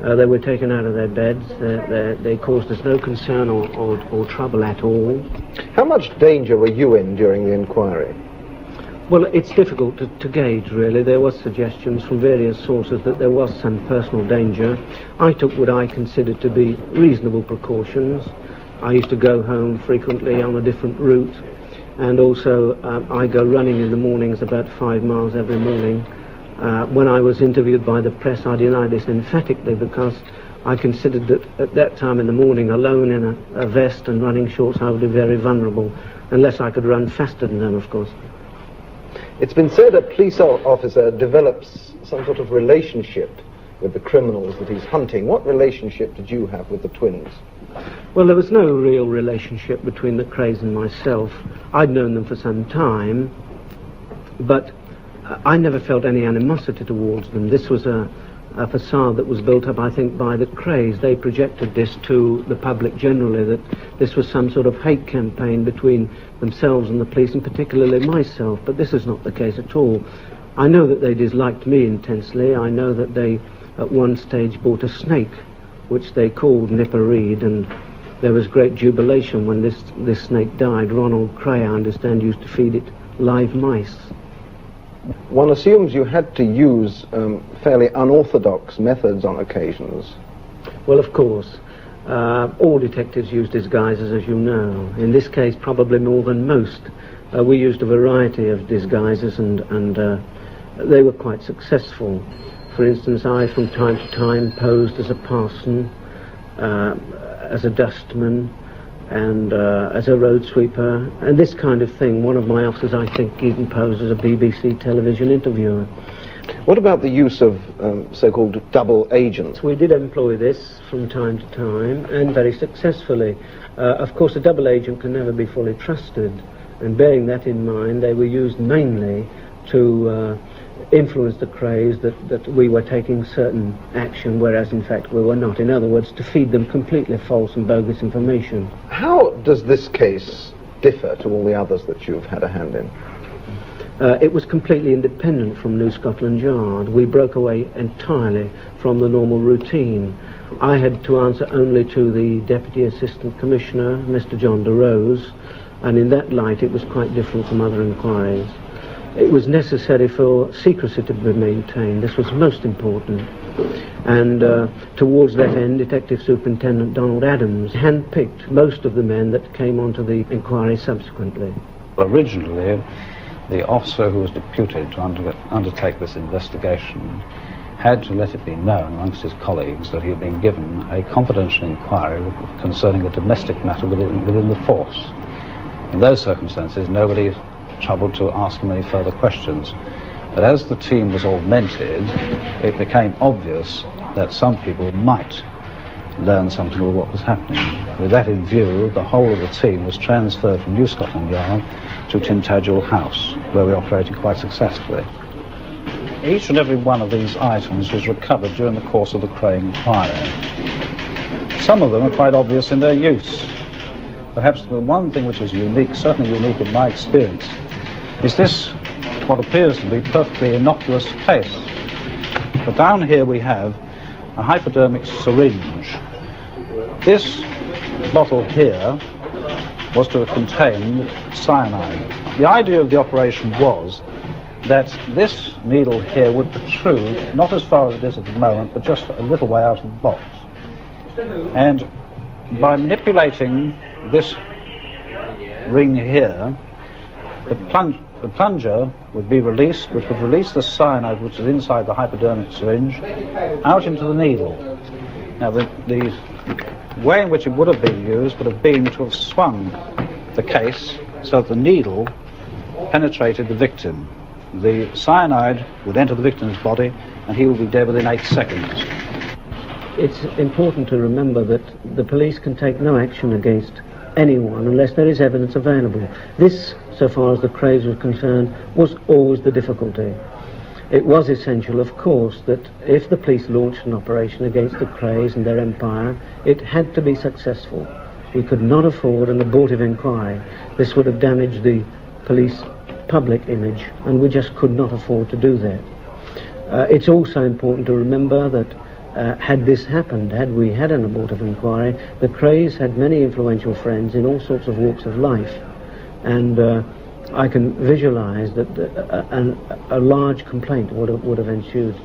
They were taken out of their beds. They caused us no concern or trouble at all. How much danger were you in during the inquiry? Well, it's difficult to gauge, really. There was suggestions from various sources that there was some personal danger. I took what I considered to be reasonable precautions. I used to go home frequently on a different route, and also I go running in the mornings about 5 miles every morning. When I was interviewed by the press, I denied this emphatically because I considered that at that time in the morning, alone in a vest and running shorts, I would be very vulnerable, unless I could run faster than them, of course. It's been said a police officer develops some sort of relationship with the criminals that he's hunting. What relationship did you have with the twins? Well, there was no real relationship between the Krays and myself. I'd known them for some time, but I never felt any animosity towards them. This was a facade that was built up, I think, by the Krays. They projected this to the public generally, that this was some sort of hate campaign between themselves and the police, and particularly myself, but this is not the case at all. I know that they disliked me intensely. I know that they, at one stage, bought a snake, which they called Nipper Read, and there was great jubilation when this snake died. Ronald Kray, I understand, used to feed it live mice. One assumes you had to use fairly unorthodox methods on occasions. Well, of course. All detectives use disguises, as you know. In this case, probably more than most. We used a variety of disguises, and they were quite successful. For instance, I, from time to time, posed as a parson, as a dustman, and as a road sweeper, and this kind of thing. One of my officers, I think, even posed as a BBC television interviewer. What about the use of so-called double agents? We did employ this from time to time, and very successfully. Of course, a double agent can never be fully trusted, and bearing that in mind, they were used mainly to influence the Krays that we were taking certain action, whereas in fact we were not. In other words, to feed them completely false and bogus information. How does this case differ to all the others that you've had a hand in? It was completely independent from New Scotland Yard. We broke away entirely from the normal routine. I had to answer only to the Deputy Assistant Commissioner, Mr. John de Rose, and in that light it was quite different from other inquiries. It was necessary for secrecy to be maintained. This was most important. And towards that end, Detective Superintendent Donald Adams handpicked most of the men that came onto the inquiry subsequently. Originally, the officer who was deputed to undertake this investigation had to let it be known amongst his colleagues that he had been given a confidential inquiry concerning a domestic matter within the force. In those circumstances, nobody troubled to ask him any further questions. But as the team was augmented, it became obvious that some people might learn something of what was happening. With that in view, the whole of the team was transferred from New Scotland Yard to Tintagel House, where we operated quite successfully. Each and every one of these items was recovered during the course of the Kray inquiry. Some of them are quite obvious in their use. Perhaps the one thing which is unique, certainly unique in my experience, is this, what appears to be perfectly innocuous case. But down here we have a hypodermic syringe. This bottle here was to have contained cyanide. The idea of the operation was that this needle here would protrude, not as far as it is at the moment, but just a little way out of the box. And by manipulating this ring here, the plunger would be released, which would release the cyanide which is inside the hypodermic syringe out into the needle. Now the way in which it would have been used would have been to have swung the case so that the needle penetrated the victim. The cyanide would enter the victim's body and he would be dead within 8 seconds. It's important to remember that the police can take no action against anyone unless there is evidence available. This, so far as the Krays were concerned, was always the difficulty. It was essential, of course, that if the police launched an operation against the Krays and their empire, it had to be successful. We could not afford an abortive inquiry. This would have damaged the police public image, and we just could not afford to do that. It's also important to remember that had this happened, had we had an abortive inquiry, the Krays had many influential friends in all sorts of walks of life, and I can visualize that a large complaint would have ensued.